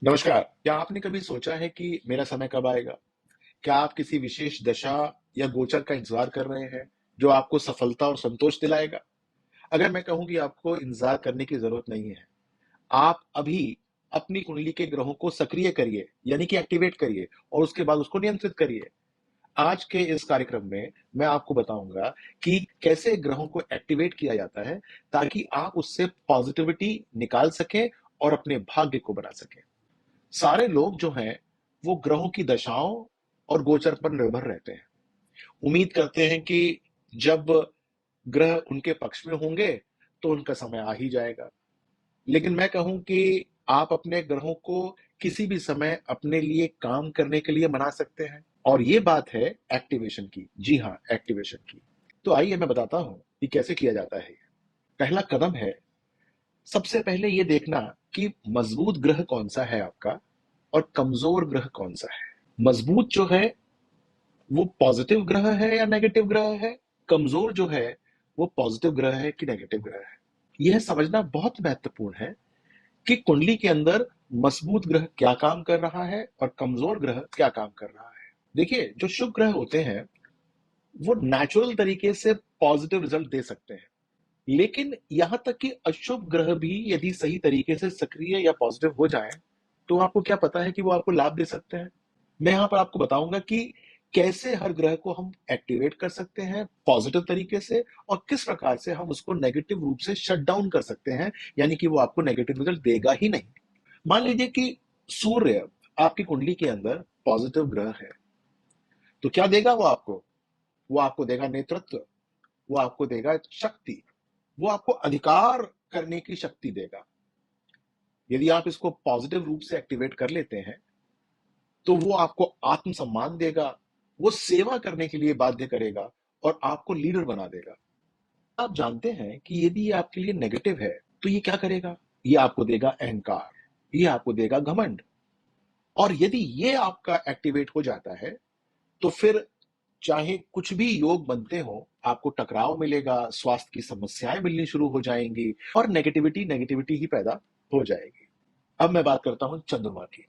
नमस्कार। क्या आपने कभी सोचा है कि मेरा समय कब आएगा? क्या आप किसी विशेष दशा या गोचर का इंतजार कर रहे हैं, जो आपको सफलता और संतोष दिलाएगा? अगर मैं कहूं कि आपको इंतजार करने की जरूरत नहीं है, आप अभी अपनी कुंडली के ग्रहों को सक्रिय करिए, यानी कि एक्टिवेट करिए और उसके बाद उसको नियंत्रित करिए। आज के इस कार्यक्रम में मैं आपको बताऊंगा कि कैसे ग्रहों को एक्टिवेट किया जाता है, ताकि आप उससे पॉजिटिविटी निकाल सकें और अपने भाग्य को बना सकें। सारे लोग जो हैं वो ग्रहों की दशाओं और गोचर पर निर्भर रहते हैं। उम्मीद करते हैं कि जब ग्रह उनके पक्ष में होंगे तो उनका समय आ ही जाएगा। लेकिन मैं कहूं कि आप अपने ग्रहों को किसी भी समय अपने लिए काम करने के लिए बना सकते हैं, और ये बात है एक्टिवेशन की। जी हाँ, एक्टिवेशन की। तो आइए मैं बताता हूं कि कैसे किया जाता है। पहला कदम है, सबसे पहले ये देखना कि मजबूत ग्रह कौन सा है आपका और कमजोर ग्रह कौन सा है। मजबूत जो है वो पॉजिटिव ग्रह है या नेगेटिव ग्रह है, कमजोर जो है वो पॉजिटिव ग्रह है कि नेगेटिव ग्रह है। यह समझना बहुत महत्वपूर्ण है कि कुंडली के अंदर मजबूत ग्रह क्या काम कर रहा है और कमजोर ग्रह क्या काम कर रहा है। देखिए, जो शुभ ग्रह होते हैं वो नेचुरल तरीके से पॉजिटिव रिजल्ट दे सकते हैं, लेकिन यहां तक कि अशुभ ग्रह भी यदि सही तरीके से सक्रिय या पॉजिटिव हो जाएं, तो आपको क्या पता है कि वो आपको लाभ दे सकते हैं। मैं यहां पर आपको बताऊंगा कि कैसे हर ग्रह को हम एक्टिवेट कर सकते हैं पॉजिटिव तरीके से, और किस प्रकार से हम उसको नेगेटिव रूप से शट डाउन कर सकते हैं, यानी कि वो आपको नेगेटिव रिजल्ट देगा ही नहीं। मान लीजिए कि सूर्य आपकी कुंडली के अंदर पॉजिटिव ग्रह है, तो क्या देगा वो आपको? वो आपको देगा नेतृत्व, वो आपको देगा शक्ति, वो आपको अधिकार करने की शक्ति देगा। यदि आप इसको पॉजिटिव रूप से एक्टिवेट कर लेते हैं तो वो आपको आत्मसम्मान देगा, वो सेवा करने के लिए बाध्य करेगा और आपको लीडर बना देगा। आप जानते हैं कि यदि ये आपके लिए नेगेटिव है तो ये क्या करेगा? ये आपको देगा अहंकार, ये आपको देगा घमंड। और यदि ये आपका एक्टिवेट हो जाता है तो फिर चाहे कुछ भी योग बनते हो, आपको टकराव मिलेगा, स्वास्थ्य की समस्याएं मिलनी शुरू हो जाएंगी और नेगेटिविटी नेगेटिविटी ही पैदा हो जाएगी। अब मैं बात करता हूं चंद्रमा की।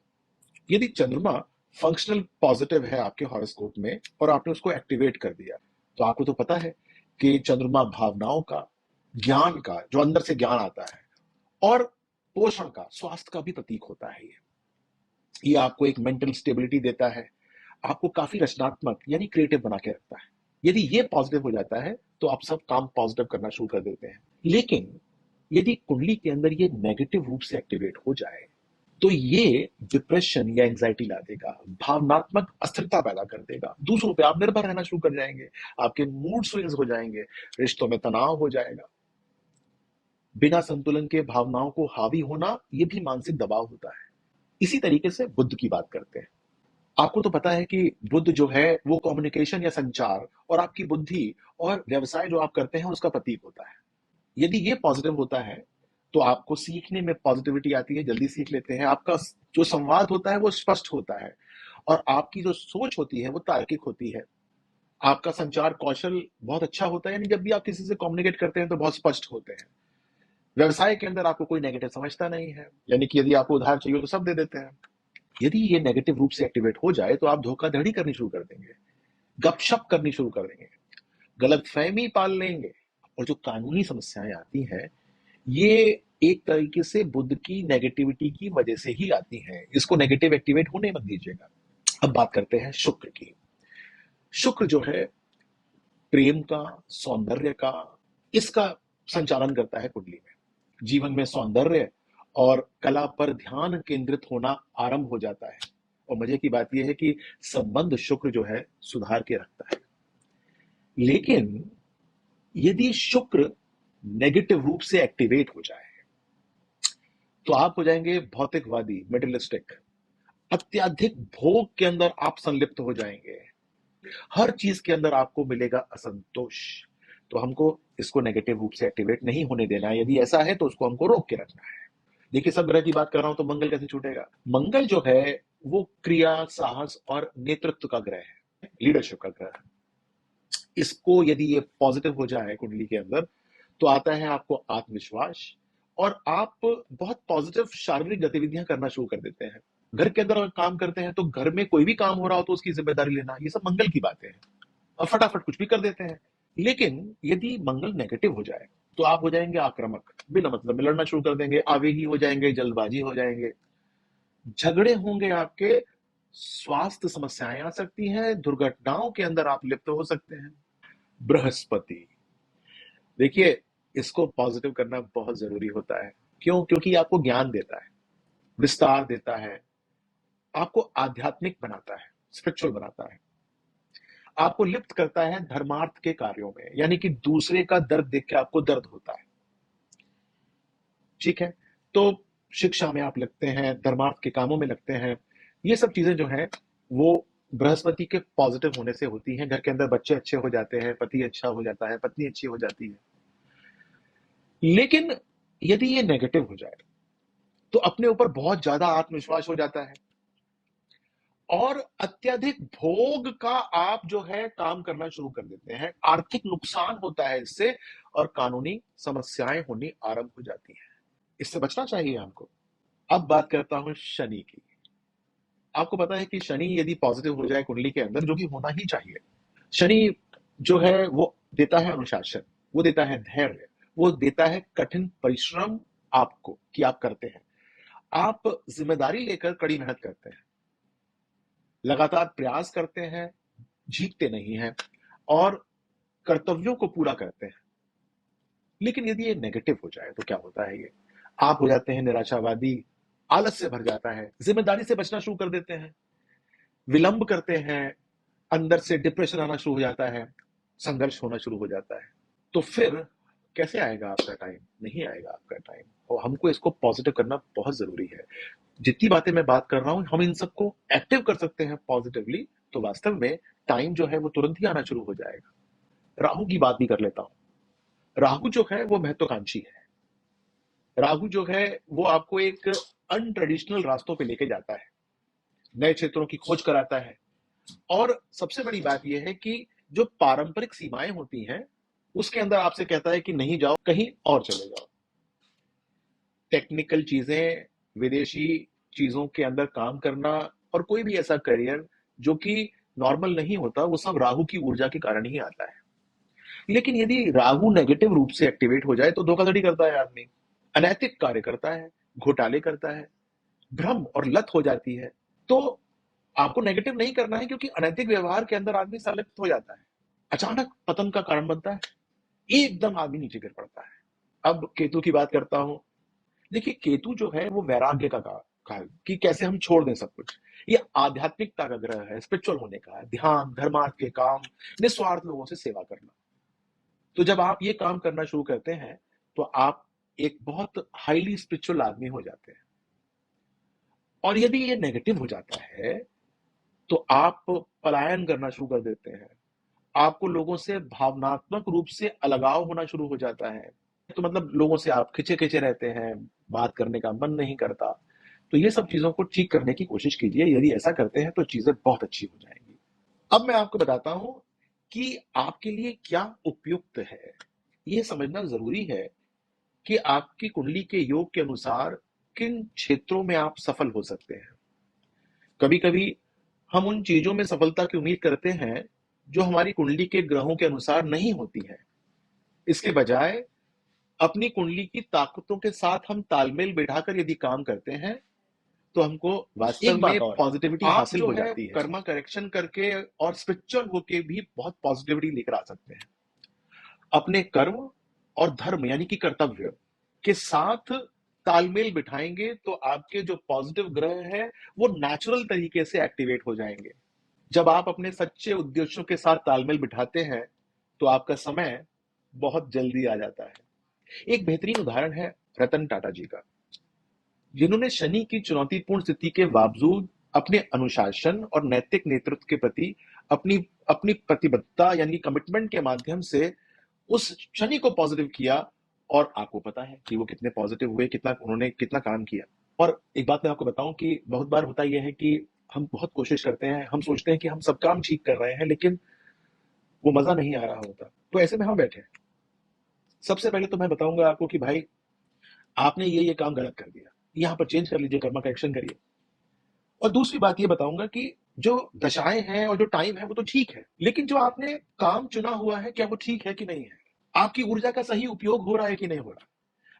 यदि चंद्रमा फंक्शनल पॉजिटिव है आपके हॉरोस्कोप में और आपने उसको एक्टिवेट कर दिया, तो आपको तो पता है कि चंद्रमा भावनाओं का, ज्ञान का, जो अंदर से ज्ञान आता है, और पोषण का, स्वास्थ्य का भी प्रतीक होता है। ये आपको एक मेंटल स्टेबिलिटी देता है, आपको काफी रचनात्मक यानी क्रिएटिव बना के रखता है। यदि ये पॉजिटिव हो जाता है तो आप सब काम पॉजिटिव करना शुरू कर देते हैं। लेकिन यदि कुंडली के अंदर ये नेगेटिव रूप से एक्टिवेट हो जाए तो ये डिप्रेशन या एंजाइटी ला देगा, भावनात्मक अस्थिरता पैदा कर देगा, दूसरों पे आप निर्भर रहना शुरू कर जाएंगे, आपके मूड स्विंग्स हो जाएंगे, रिश्तों में तनाव हो जाएगा। बिना संतुलन के भावनाओं को हावी होना, ये भी मानसिक दबाव होता है। इसी तरीके से बुद्ध की बात करते हैं। आपको तो पता है कि बुद्ध जो है वो कम्युनिकेशन या संचार और आपकी बुद्धि और व्यवसाय जो आप करते हैं उसका प्रतीक होता है। यदि ये पॉजिटिव होता है तो आपको सीखने में पॉजिटिविटी आती है, जल्दी सीख लेते हैं, आपका जो संवाद होता है वो स्पष्ट होता है, और आपकी जो सोच होती है वो तार्किक होती है। आपका संचार कौशल बहुत अच्छा होता है, यानी जब भी आप किसी से कम्युनिकेट करते हैं तो बहुत स्पष्ट होते हैं। व्यवसाय के अंदर आपको कोई नेगेटिव समझता नहीं है, यानी कि यदि आपको उधार चाहिए तो सब दे देते हैं। यदि ये नेगेटिव रूप से एक्टिवेट हो जाए तो आप धोखाधड़ी करनी शुरू कर देंगे, गपशप करनी शुरू कर देंगे, गलतफहमी पाल लेंगे। और जो कानूनी समस्याएं आती हैं, ये एक तरीके से बुद्ध की नेगेटिविटी की वजह से ही आती हैं। इसको नेगेटिव एक्टिवेट होने मत दीजिएगा। अब बात करते हैं शुक्र की। शुक्र जो है प्रेम का, सौंदर्य का, इसका संचालन करता है कुंडली में। जीवन में सौंदर्य और कला पर ध्यान केंद्रित होना आरंभ हो जाता है। और मजे की बात यह है कि संबंध शुक्र जो है सुधार के रखता है। लेकिन यदि शुक्र नेगेटिव रूप से एक्टिवेट हो जाए तो आप हो जाएंगे भौतिकवादी, मेटलिस्टिक। अत्यधिक भोग के अंदर आप संलिप्त हो जाएंगे, हर चीज के अंदर आपको मिलेगा असंतोष। तो हमको इसको नेगेटिव रूप से एक्टिवेट नहीं होने देना है। यदि ऐसा है तो उसको हमको रोक के रखना है। देखिए, सब ग्रह की बात कर रहा हूं तो मंगल कैसे छूटेगा? मंगल जो है वो क्रिया, साहस और नेतृत्व का ग्रह है, लीडरशिप का ग्रह है। इसको यदि ये पॉजिटिव हो जाए कुंडली के अंदर तो आता है आपको आत्मविश्वास और आप बहुत पॉजिटिव शारीरिक गतिविधियां करना शुरू कर देते हैं। घर के अंदर अगर काम करते हैं तो घर में कोई भी काम हो रहा हो तो उसकी जिम्मेदारी लेना, ये सब मंगल की बातें हैं और फटाफट कुछ भी कर देते हैं। लेकिन यदि मंगल नेगेटिव हो जाए तो आप हो जाएंगे आक्रामक, बिना मतलब में लड़ना शुरू कर देंगे, आवेगी हो जाएंगे, जल्दबाजी हो जाएंगे, झगड़े होंगे आपके, स्वास्थ्य समस्याएं आ सकती हैं, दुर्घटनाओं के अंदर आप लिप्त हो सकते हैं। बृहस्पति, देखिए, इसको पॉजिटिव करना बहुत जरूरी होता है। क्यों? क्योंकि ये आपको ज्ञान देता है, विस्तार देता है, आपको आध्यात्मिक बनाता है, स्पिरिचुअल बनाता है, आपको लिप्त करता है धर्मार्थ के कार्यों में, यानी कि दूसरे का दर्द देख के आपको दर्द होता है। ठीक है, तो शिक्षा में आप लगते हैं, धर्मार्थ के कामों में लगते हैं, ये सब चीजें जो हैं वो बृहस्पति के पॉजिटिव होने से होती हैं। घर के अंदर बच्चे अच्छे हो जाते हैं, पति अच्छा हो जाता है, पत्नी अच्छी हो जाती है। लेकिन यदि ये नेगेटिव हो जाए तो अपने ऊपर बहुत ज्यादा आत्मविश्वास हो जाता है और अत्यधिक भोग का आप जो है काम करना शुरू कर देते हैं, आर्थिक नुकसान होता है इससे और कानूनी समस्याएं होनी आरंभ हो जाती हैं। इससे बचना चाहिए हमको। अब बात करता हूं शनि की। आपको पता है कि शनि यदि पॉजिटिव हो जाए कुंडली के अंदर, जो कि होना ही चाहिए, शनि जो है वो देता है अनुशासन, वो देता है धैर्य, वो देता है कठिन परिश्रम आपको कि आप करते हैं, आप जिम्मेदारी लेकर कड़ी मेहनत करते हैं, लगातार प्रयास करते हैं, जीतते नहीं हैं और कर्तव्यों को पूरा करते हैं। लेकिन यदि ये नेगेटिव हो जाए तो क्या होता है? ये आप हो जाते हैं निराशावादी, आलस से भर जाता है, जिम्मेदारी से बचना शुरू कर देते हैं, विलंब करते हैं, अंदर से डिप्रेशन आना शुरू हो जाता है, संघर्ष होना शुरू हो जाता है। तो फिर कैसे आएगा आपका टाइम? नहीं आएगा आपका टाइम। और हमको इसको पॉजिटिव करना बहुत जरूरी है। जितनी बातें मैं बात कर रहा हूं, हम इन सबको एक्टिव कर सकते हैं पॉजिटिवली, तो वास्तव में टाइम जो है वो तुरंत ही आना शुरू हो जाएगा। राहु की बात भी कर लेता हूं। राहु जो है वो महत्वाकांक्षी है। राहु जो है वो आपको एक अनट्रेडिशनल रास्तों पे लेके जाता है, नए क्षेत्रों की खोज कराता है और सबसे बड़ी बात यह है कि जो पारंपरिक सीमाएं होती हैं उसके अंदर आपसे कहता है कि नहीं जाओ, कहीं और चले जाओ। टेक्निकल चीजें, विदेशी चीजों के अंदर काम करना और कोई भी ऐसा करियर जो कि नॉर्मल नहीं होता, वो सब राहु की ऊर्जा के कारण ही आता है। लेकिन यदि राहु नेगेटिव रूप से एक्टिवेट हो जाए तो धोखाधड़ी करता है आदमी, अनैतिक कार्य करता है, घोटाले करता है, भ्रम और लत हो जाती है। तो आपको नेगेटिव नहीं करना है, क्योंकि अनैतिक व्यवहार के अंदर आदमी संलिप्त हो जाता है, अचानक पतन का कारण बनता है, एकदम आदमी नीचे गिर पड़ता है। अब केतु की बात करता हूं। देखिए, केतु जो है वो वैराग्य का है कि कैसे हम छोड़ दें सब कुछ। ये आध्यात्मिकता का ग्रह है, स्पिरिचुअल होने का है, ध्यान, धर्मार्थ के काम, निस्वार्थ लोगों से सेवा करना। तो जब आप ये काम करना शुरू करते हैं तो आप एक बहुत हाईली स्पिरिचुअल आदमी हो जाते हैं। और यदि ये नेगेटिव हो जाता है तो आप पलायन करना शुरू कर देते हैं, आपको लोगों से भावनात्मक रूप से अलगाव होना शुरू हो जाता है। तो मतलब लोगों से आप खिंचे खिंचे रहते हैं, बात करने का मन नहीं करता। तो ये सब चीजों को ठीक करने की कोशिश कीजिए। यदि ऐसा करते हैं तो चीजें बहुत अच्छी हो जाएंगी। अब मैं आपको बताता हूं कि आपके लिए क्या उपयुक्त है। ये समझना जरूरी है कि आपकी कुंडली के योग के अनुसार किन क्षेत्रों में आप सफल हो सकते हैं। कभी कभी हम उन चीजों में सफलता की उम्मीद करते हैं जो हमारी कुंडली के ग्रहों के अनुसार नहीं होती है। इसके बजाय अपनी कुंडली की ताकतों के साथ हम तालमेल बिठाकर यदि काम करते हैं तो हमको वास्तव में पॉजिटिविटी हासिल हो जाती है। कर्मा करेक्शन करके और स्पिरिचुअल होके भी बहुत पॉजिटिविटी लेकर आ सकते हैं। अपने कर्म और धर्म यानी कि कर्तव्य के साथ तालमेल बिठाएंगे तो आपके जो पॉजिटिव ग्रह हैं वो नेचुरल तरीके से एक्टिवेट हो जाएंगे। जब आप अपने सच्चे उद्देश्यों के साथ तालमेल बिठाते हैं तो आपका समय बहुत जल्दी आ जाता है। एक बेहतरीन उदाहरण है रतन टाटा जी का, जिन्होंने शनि की चुनौतीपूर्ण स्थिति के बावजूद अपने अनुशासन और नैतिक नेतृत्व के प्रति अपनी अपनी प्रतिबद्धता यानी कमिटमेंट के माध्यम से उस शनि को पॉजिटिव किया। और आपको पता है कि वो कितने पॉजिटिव हुए, कितना उन्होंने कितना काम किया। और एक बात मैं आपको बताऊं कि बहुत बार होता यह है कि हम बहुत कोशिश करते हैं, हम सोचते हैं कि हम सब काम ठीक कर रहे हैं, लेकिन वो मजा नहीं आ रहा होता। तो ऐसे में हम बैठे, सबसे पहले तो मैं बताऊंगा आपको कि भाई, आपने ये काम गलत कर दिया, यहाँ पर चेंज कर लीजिए, कर्मा करेक्शन करिए। और दूसरी बात ये बताऊंगा कि जो दशाएं हैं और जो टाइम है वो तो ठीक है, लेकिन जो आपने काम चुना हुआ है क्या वो ठीक है कि नहीं है? आपकी ऊर्जा का सही उपयोग हो रहा है कि नहीं हो रहा?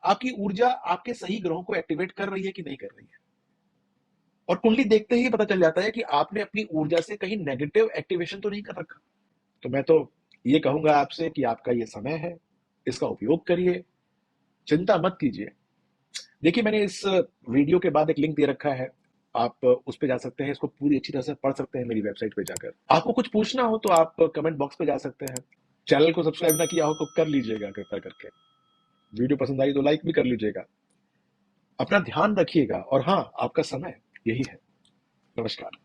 आपकी ऊर्जा आपके सही ग्रहों को एक्टिवेट कर रही है कि नहीं कर रही है? और कुंडली देखते ही पता चल जाता है कि आपने अपनी ऊर्जा से कहीं नेगेटिव एक्टिवेशन तो नहीं कर रखा। तो मैं तो ये कहूंगा आपसे कि आपका ये समय है, इसका उपयोग करिए, चिंता मत कीजिए। देखिए, मैंने इस वीडियो के बाद एक लिंक दे रखा है, आप उस पे जा सकते हैं, इसको पूरी अच्छी तरह से पढ़ सकते हैं मेरी वेबसाइट पे जाकर। आपको कुछ पूछना हो तो आप कमेंट बॉक्स पे जा सकते हैं। चैनल को सब्सक्राइब ना किया हो तो कर लीजिएगा कृपया करके। वीडियो पसंद आई तो लाइक भी कर लीजिएगा। अपना ध्यान रखिएगा और हाँ, आपका समय यही है। नमस्कार।